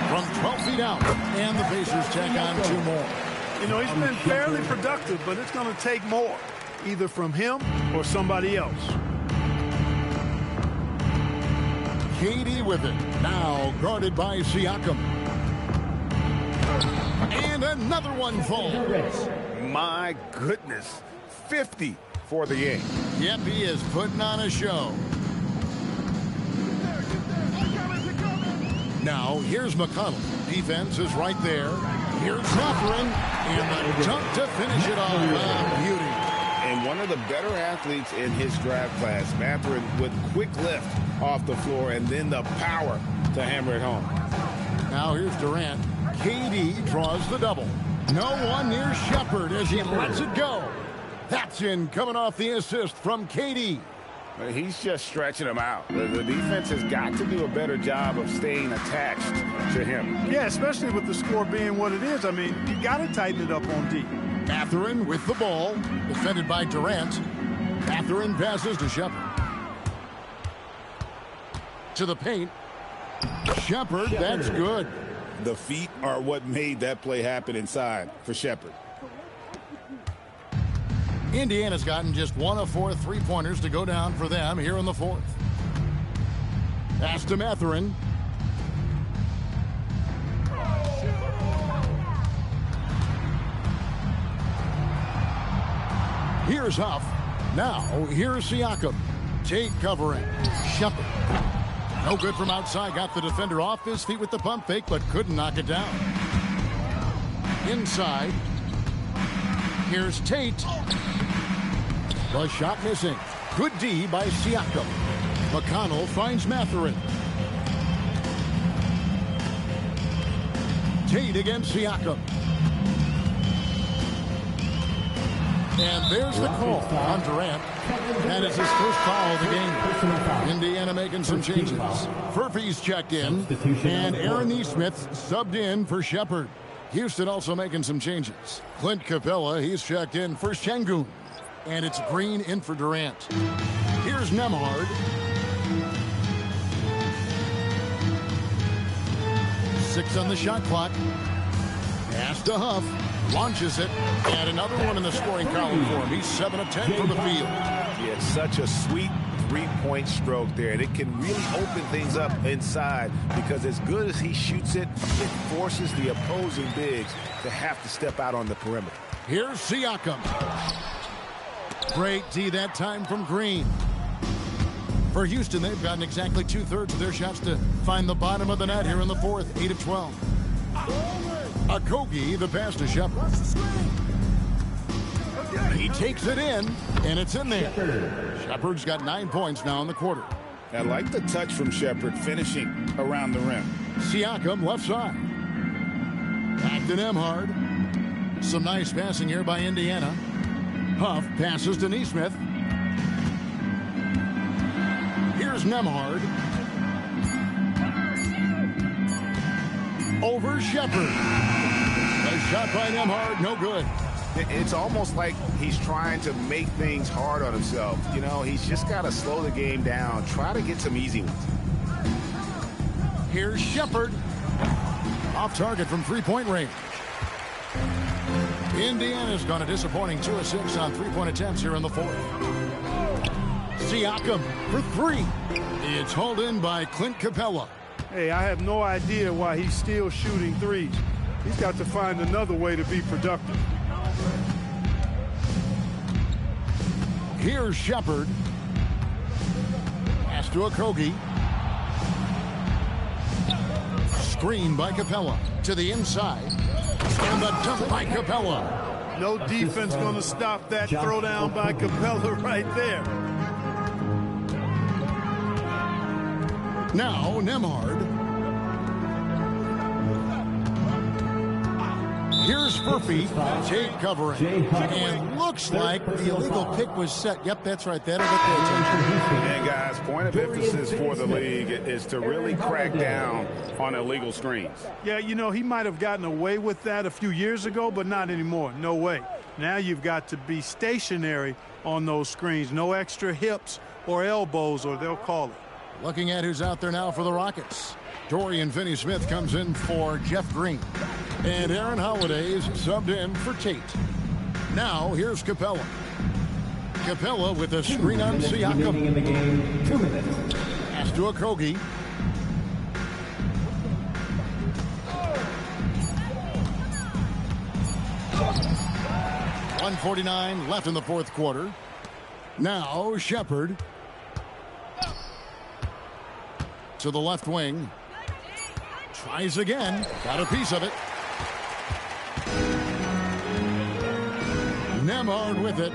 from 12 feet out. And the Pacers tack on 2 more. You know, he's been fairly productive, but it's going to take more, either from him or somebody else. KD with it. Now guarded by Siakam. And another one falls. My goodness. 50 for the game. Yep, he is putting on a show. Now, here's McConnell. Defense is right there. Here's Mathurin. And the dunk to finish it off. Beauty. And one of the better athletes in his draft class, Mathurin, with quick lift off the floor and then the power to hammer it home. Now here's Durant. KD draws the double. No one near Shepherd as he lets it go. That's in, coming off the assist from KD. He's just stretching him out. The defense has got to do a better job of staying attached to him. Yeah, especially with the score being what it is. I mean, you got to tighten it up on D. Mathurin with the ball, defended by Durant. Mathurin passes to Shepherd. To the paint. Shepherd, that's good. The feet are what made that play happen inside for Shepherd. Indiana's gotten just 1 of 4 3-pointers to go down for them here in the fourth. Pass to Mathurin. Here's Huff. Now, here's Siakam. Tate covering. Shepherd. No good from outside. Got the defender off his feet with the pump fake, but couldn't knock it down. Inside. Here's Tate. The shot missing. Good D by Siakam. McConnell finds Mathurin. Tate against Siakam. And there's the call on Durant. And it's his first foul of the game. Indiana making some changes. Furphy's checked in. And Aaron Nesmith subbed in for Shepherd. Houston also making some changes. Clint Capella, he's checked in for Şengün. And it's Green in for Durant. Here's Nembhard. 6 on the shot clock. Pass to Huff. Launches it. And another one in the scoring column for him. He's 7 of 10 from the field. Yeah, it's such a sweet three-point stroke there. And it can really open things up inside because as good as he shoots it, it forces the opposing bigs to have to step out on the perimeter. Here's Siakam. Great D that time from Green. For Houston, they've gotten exactly 2/3 of their shots to find the bottom of the net here in the fourth. 8 of 12. Okogie, the pass to Shepard. He takes it in, and it's in there. Shepard's got 9 points now in the quarter. I like the touch from Shepard finishing around the rim. Siakam left side. Back to Nemhard. Some nice passing here by Indiana. Huff passes to Neesmith. Here's Nemhard. Over Shepard. A shot by Nemhard, no good. It's almost like he's trying to make things hard on himself. You know, he's just got to slow the game down. Try to get some easy ones. Here's Shepard. Off target from three-point range. Indiana's gone a disappointing 2 of 6 on three-point attempts here in the fourth. Siakam for 3. It's hauled in by Clint Capella. Hey, I have no idea why he's still shooting threes. He's got to find another way to be productive. Here's Shepard. Pass to Okogie. Screen by Capella to the inside. And the dunk by Capella. No defense going to stop that throwdown by Capella right there. Now Nemhard. Here's Furphy. Tate covering. And looks like the illegal pick was set. Yep, that's right. That'll get their attention. And guys, point of emphasis for the league is to really crack down on illegal screens. Yeah, you know, he might have gotten away with that a few years ago, but not anymore. No way. Now you've got to be stationary on those screens. No extra hips or elbows, or they'll call it. Looking at who's out there now for the Rockets. Dorian Finney-Smith comes in for Jeff Green. And Aaron Holiday's subbed in for Tate. Now here's Capella. Capella with a screen on Siakam. In the game, 2 minutes. Pass to Okogie. .149 left in the fourth quarter. Now Shepard. To the left wing. Tries again. Got a piece of it. Nemhard with it.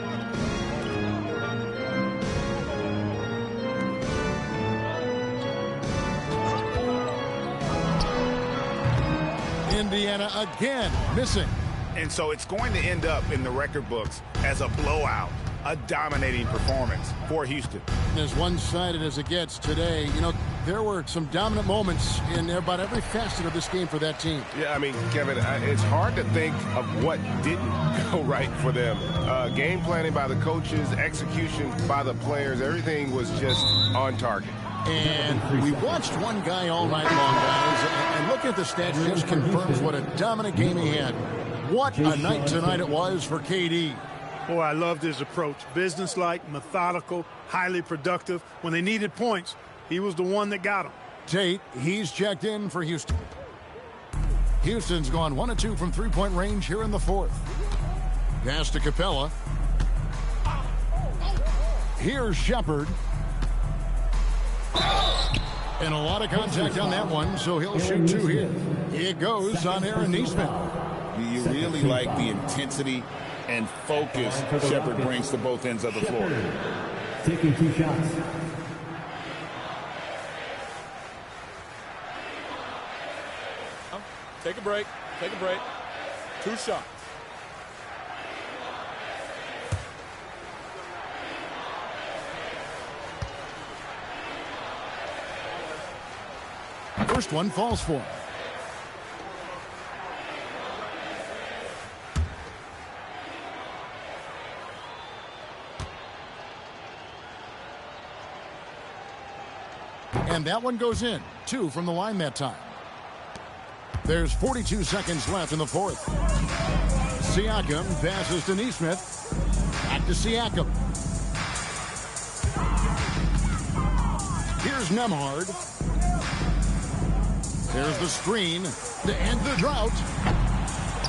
Indiana again missing. And so it's going to end up in the record books as a blowout, a dominating performance for Houston. As one-sided as it gets today, you know, there were some dominant moments in about every facet of this game for that team. Yeah, I mean, Kevin, it's hard to think of what didn't go right for them. Game planning by the coaches, execution by the players, everything was just on target. And we watched one guy all night long, guys, and looking at the stats just confirms what a dominant game he had. What a night tonight it was for KD. Boy, I loved his approach. Businesslike, methodical, highly productive. When they needed points, he was the one that got them. Tate, he's checked in for Houston. Houston's gone 1 of 2 from three-point range here in the fourth. Pass to Capella. Here's Shepard. And a lot of contact on that one, so he'll shoot 2 here. It goes on Aaron Neesmith. You really like the intensity and focus Shepard brings to both ends of the floor. Taking 2 shots. Take a break. Take a break. 2 shots. First one falls for him. And that one goes in. 2 from the line that time. There's 42 seconds left in the fourth. Siakam passes to Nesmith. Back to Siakam. Here's Nemhard. There's the screen to end the drought.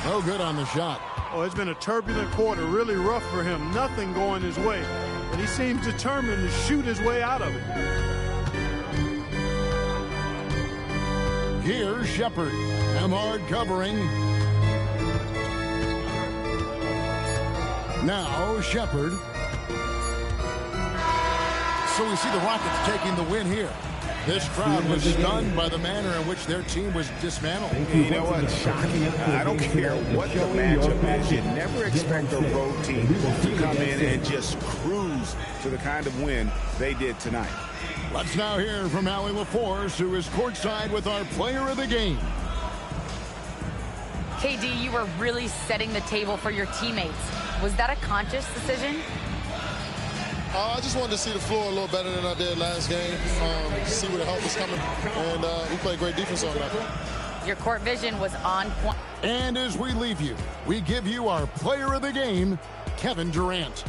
No good on the shot. Oh, it's been a turbulent quarter, really rough for him. Nothing going his way. But he seems determined to shoot his way out of it. Here's Shepard. Nemhard covering. Now Shepard. So we see the Rockets taking the win here. This crowd was stunned by the manner in which their team was dismantled. You know what? Shocking. I don't care what the matchup is. You never expect a road team to come in and just cruise to the kind of win they did tonight. Let's now hear from Allie LaForce, who is courtside with our player of the game. KD, you were really setting the table for your teammates. Was that a conscious decision? I just wanted to see the floor a little better than I did last game, see where the help was coming, and we played great defense on that. Your court vision was on point. And as we leave you, we give you our player of the game, Kevin Durant.